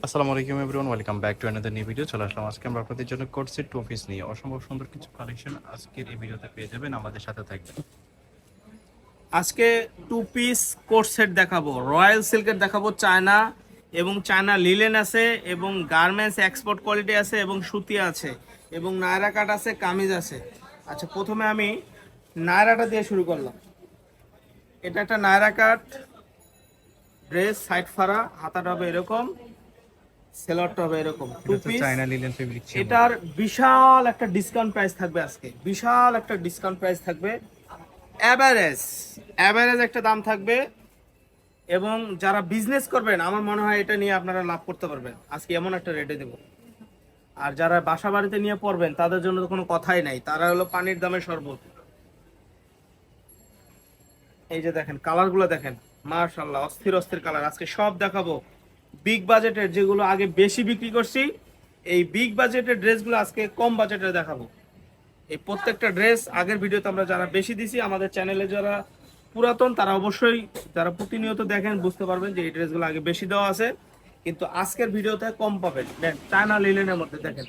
আসসালামু আলাইকুম everyone, welcome back to another new video. চলে আসলাম আজকে আমরা আপনাদের জন্য কোট সেট টু পিস নিয়ে অসম্ভব সুন্দর কিছু কালেকশন আজকের এই ভিডিওতে পেয়ে যাবেন। আমাদের সাথে থাকবেন। আজকে টু পিস কোট সেট দেখাবো, রয়্যাল সিল্কের দেখাবো, চায়না এবং চায়না লিলেন আছে এবং গার্মেন্টস এক্সপোর্ট কোয়ালিটি আছে এবং সুতি আছে এবং নায়রা কাট আছে, কামিজ আছে। আচ্ছা, প্রথমে আমি নায়রাটা দিয়ে শুরু করলাম। এটা একটা নায়রা কাট ড্রেস, সাইড ফাড়া, হাতাটা হবে এরকম, সেলরটা হবে এরকম, টু এটা হচ্ছে পিস। চায়না লিলেন ফেব্রিক ছিল। এটার বিশাল একটা ডিসকাউন্ট প্রাইস থাকবে আজকে, বিশাল একটা ডিসকাউন্ট প্রাইস থাকবে। অ্যাভারেজ অ্যাভারেজ একটা দাম থাকবে এবং যারা বিজনেস করবেন আমার মনে হয় এটা নিয়ে আপনারা লাভ করতে পারবেন। আজকে এমন একটা রেটে দেবো। আর যারা বাসা বাড়িতে নিয়ে পড়বেন তাদের জন্য তো কোনো কথাই নাই, তারা হলো পানির দামে শরবত। এই যে দেখেন কালারগুলো দেখেন, মাশাআল্লাহ অস্থির অস্থির কালার। আজকে সব দেখাবো বিগ বাজেটের, যেগুলো আগে বেশি বিক্রি করছি। এই বিগ বাজেটের ড্রেসগুলো আজকে কম বাজেটে দেখাবো। এই প্রত্যেকটা ড্রেস আগের ভিডিওতে আমরা যারা বেশি দিছি, আমাদের চ্যানেলে যারা পুরাতন তারা অবশ্যই, যারা প্রতিনিয়ত দেখেন বুঝতে পারবেন যে এই ড্রেসগুলো আগে বেশি দেওয়া আছে, কিন্তু আজকের ভিডিওতে কম পাবেন। দেখ চায়না লিলেনের মধ্যে দেখেন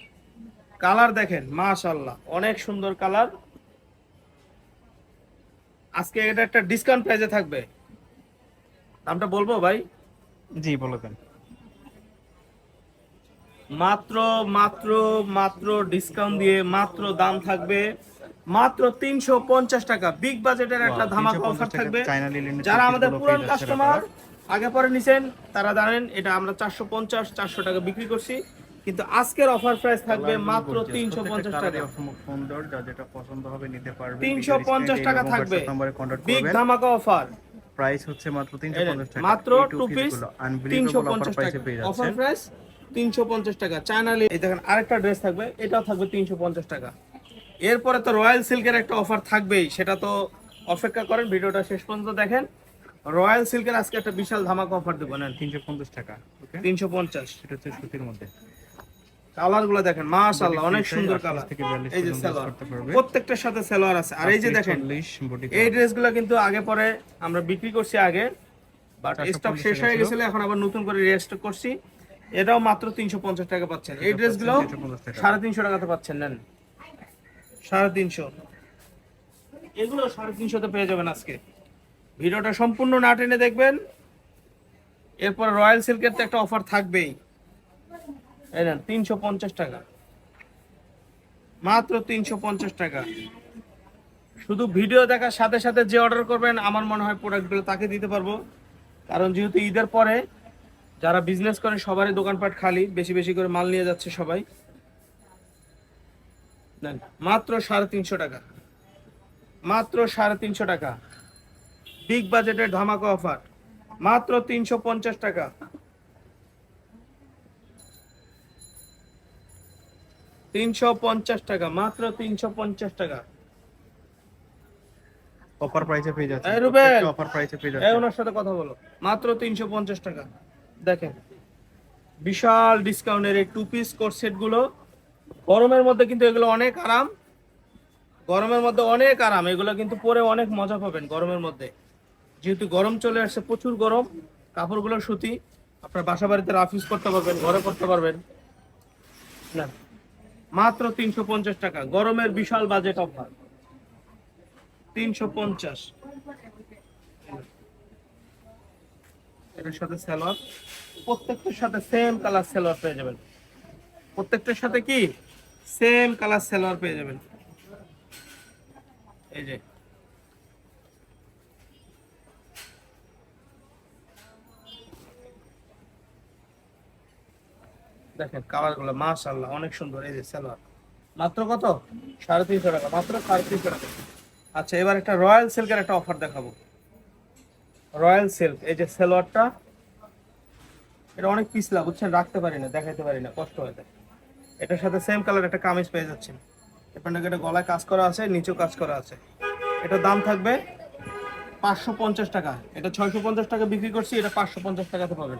কালার, দেখেন মাশাআল্লাহ অনেক সুন্দর কালার। আজকে এটা একটা ডিসকাউন্ট প্রাইসে থাকবে। দামটা বলবো ভাই? জি বলে দেন। মাত্র মাত্র মাত্র ডিসকাউন্ট দিয়ে মাত্র দাম থাকবে মাত্র 350 টাকা। বিগ বাজেটের একটা ধামাকা অফার থাকবে। চায়না লিলেনের যারা আমাদের পুরান পেয়ে যাচ্ছে কাস্টমার, আগে পরে নিছেন, তারা জানেন এটা আমরা 450-400 টাকা বিক্রি করছি, কিন্তু আজকের অফার প্রাইস থাকবে মাত্র 350 টাকা। অসম্ভব সুন্দর, যা যেটা পছন্দ হবে নিতে পারবেন। 350 টাকা থাকবে, নম্বরে কন্টাক্ট বিগ করবেন। ধামাকা অফার। প্রাইস হচ্ছে মাত্র 350 টাকা। মাত্র এই টু পিস পিসগুলো আনবিলিভেবল অফার 350 প্রাইসে টাকা পেয়ে অফার যাচ্ছেন। প্রাইস, 350 টাকা। চায়না এই দেখেন আরেকটা ড্রেস থাকবে, এটাও থাকবে 350 টাকা। এরপরে তো রয়্যাল সিল্কের একটা অফার থাকবেই, সেটা তো অপেক্ষা করেন, ভিডিওটা শেষ পর্যন্ত দেখেন। রয়্যাল সিল্কের আজকে একটা বিশাল ধামাকা অফার দেবো, নেন 350 টাকা। ওকে, 350। এটা হচ্ছে সুতির মধ্যে। কালার গুলো দেখেন মাশাআল্লাহ অনেক সুন্দর কালার। থেকে 42 এই যে পর্যন্ত ইউজ সালোয়ার, করতে পারবে। প্রত্যেকটার সাথে সালোয়ার আছে। আর এই যে দেখেন 40 বডি এই ড্রেসগুলো কিন্তু আগে পরে আমরা বিক্রি করছি আগে, বাট স্টক শেষ হয়ে গেছিল, এখন আবার নতুন করে রিস্টক করছি। এটাও মাত্র 350 টাকা পাচ্ছেন। এই ড্রেসগুলো 350 টাকাতে পাচ্ছেন, নেন 350। এগুলো 350 পেয়ে যাবেন আজকে। ভিডিওটা সম্পূর্ণ না টেনে দেখবেন। এরপর রয়্যাল সিল্কের তো একটা অফার থাকবেই। এই নেন 350 টাকা, মাত্র 350 টাকা। শুধু ভিডিও দেখার সাথে সাথে যে অর্ডার করবেন আমার মনে হয় প্রোডাক্টগুলো তাকে দিতে পারবো, কারণ যেহেতু ঈদের পরে যারা বিজনেস করে সবারই দোকানপাট খালি, বেশি বেশি করে মাল নিয়ে যাচ্ছে সবাই। নেন মাত্র 350 টাকা, মাত্র 350 টাকা। বিগ বাজেটের ধামাকা অফার, মাত্র 350 টাকা, 350 টাকা, মাত্র 350 টাকা। অফার প্রাইসে পেয়ে যাচ্ছে। এই রুবেল, অফার প্রাইসে পেয়ে এই যাচ্ছে। ওনার সাথে কথা বলো। মাত্র 350 টাকা। দেখেন বিশাল ডিসকাউন্টের এই টু পিস কোট সেট গুলো। গরমের মধ্যে কিন্তু এগুলো অনেক আরাম, গরমের মধ্যে অনেক আরাম। এগুলো কিন্তু পরে অনেক মজা পাবেন গরমের মধ্যে, যেহেতু গরম চলে আসছে, প্রচুর গরম। কাপড়গুলো সুতি, আপনার বাসা বাড়িতে রাফ ইউজ করতে পারবেন, ঘরে করতে পারবেন। না, মাত্র 350 টাকা, গরমের বিশাল বাজেট অফার 350। এটার সাথে সালোয়ার, প্রত্যেকটার সাথে সেম কালার সালোয়ার পেয়ে যাবেন। প্রত্যেকটার সাথে কি সেম কালার সালোয়ার পেয়ে যাবেন। এই যে দেখেন কালার গুলো মাশাআল্লাহ অনেক সুন্দর। এই যে সালোয়ার মাত্র কত? 350 টাকা, মাত্র 350 টাকা। আচ্ছা, এবার একটা রয়্যাল সিল্কের একটা অফার দেখাবো। রয়্যাল সিল্ক, এই যে সালোয়ারটা, এটা অনেক পিছলা বুঝছেন, রাখতে পারি না, দেখাইতে পারি না, কষ্ট হয়ে যায়। এটার সাথে সেম কালার একটা কামিজ পেয়ে যাচ্ছেন। এখানটাকে এটা গলায় কাজ করা আছে, নিচেও কাজ করা আছে। এটার দাম থাকবে 550 টাকা। এটা 650 টাকা বিক্রি করছি, এটা 550 টাকাতে পাবেন।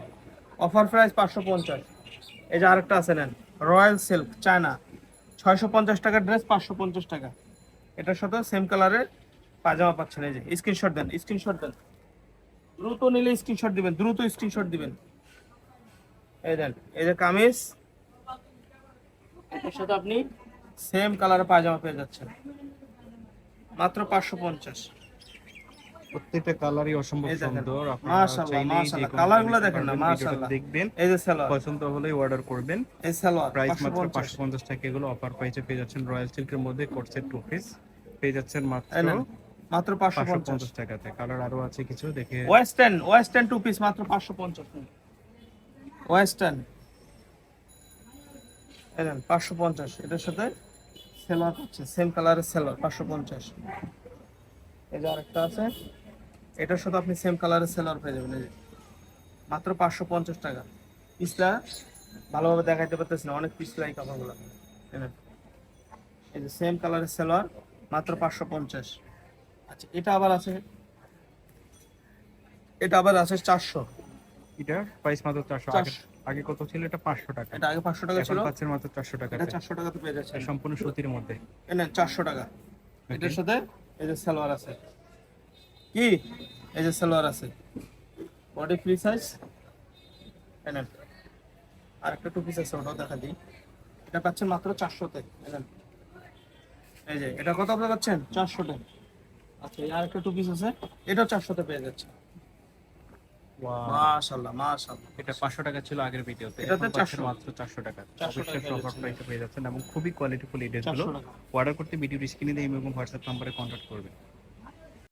Offer price 550। এই যে আরেকটা আছে, নেন রয়্যাল সিল্ক চায়না, 650 টাকার ড্রেস, 550 টাকা। এটার সাথে সেম কালারের পায়জামা পাচ্ছেন। এই যে স্ক্রিনশট দেন, স্ক্রিনশট দেন, দ্রুত নিলে স্ক্রিনশট দিবেন, দ্রুত স্ক্রিনশট দিবেন। এই দেন, এই যে কামিজ, এটার সাথে আপনি সেম কালারের পায়জামা পেয়ে যাচ্ছেন মাত্র 550। প্রত্যেকটা কালারই অসম্ভব এই দেখেন, সুন্দর। আপনারা মাশাআল্লাহ চাইলেই যে মাশাআল্লাহ, কোনো কালারগুলো কালেকশন দেখেন না, পাবেন। ভিডিওটা মাশাআল্লাহ। দেখবেন, এই যে সালোয়ার, পছন্দ হলেই অর্ডার করবেন। এই সালোয়ার প্রাইস মাত্র 550। 550 টাকা। এগুলো অফার প্রাইসে পেয়ে যাচ্ছেন রয়্যাল সিল্কের মধ্যে কোট সেট 2 পিস পেয়ে যাচ্ছেন মাত্র এই নেন, মাত্র 550। 550 টাকাতে। কালার আরো আছে কিছু, দেখে ওয়েস্টার্ন টু পিস মাত্র 550। ওয়েস্টার্ন এই নেন 550, এটার সাথে সালোয়ার হচ্ছে সেম কালারের সালোয়ার 550। এই যে আরেকটা আছে, এটার সাথে আপনি সেম কালারের সালোয়ার পেয়ে যাবেন, এই যে মাত্র 550 টাকা। পিসটা ভালোভাবে দেখাইতে পারতেছি না, অনেক পিসলাই কাপড়গুলো। এই নেন, এই যে সেম কালারের সালোয়ার মাত্র 550। আচ্ছা, এটা আবার আছে 400। এটা প্রাইস মাত্র 400। আগে 400 আগে কত ছিল? এটা 500 টাকা। এটা আগে 500 টাকা এখন ছিল, পাচ্ছেন মাত্র 400 এটা টাকাতে। 400 টাকাতে পেয়ে যাচ্ছে। সম্পূর্ণ সুতির মধ্যে। এই নেন 400 টাকা। এটার সাথে এই যে সালোয়ার আছে, কি এই যে সালোয়ার আছে, বডি ফ্রি সাইজ। এই নেন, আর একটা টু পিস আছে, ওটাও দেখা দিই। এটা পাচ্ছেন মাত্র 400 তে। এই নেন, এই যে এটা কত আপনি পাচ্ছেন? 400 তে। আচ্ছা, এই আরেকটা টু পিস আছে, এটাও 400 তে পেয়ে যাচ্ছে। ওয়াও, মাশাআল্লাহ মাশাআল্লাহ। এটা 500 টাকা ছিল আগের ভিডিওতে, এটাতে এখন পাচ্ছেন 400 মাত্র 400 টাকা। 400 টাকা অবশ্যই অফার প্রাইসে পেয়ে যাচ্ছেন এবং খুবই কোয়ালিটিফুল এই ড্রেসগুলো। 400 টাকা। অর্ডার করতে ভিডিওর স্ক্রিনে দিয়ে এবং হোয়াটসঅ্যাপ নম্বরে কন্ট্যাক্ট করবেন।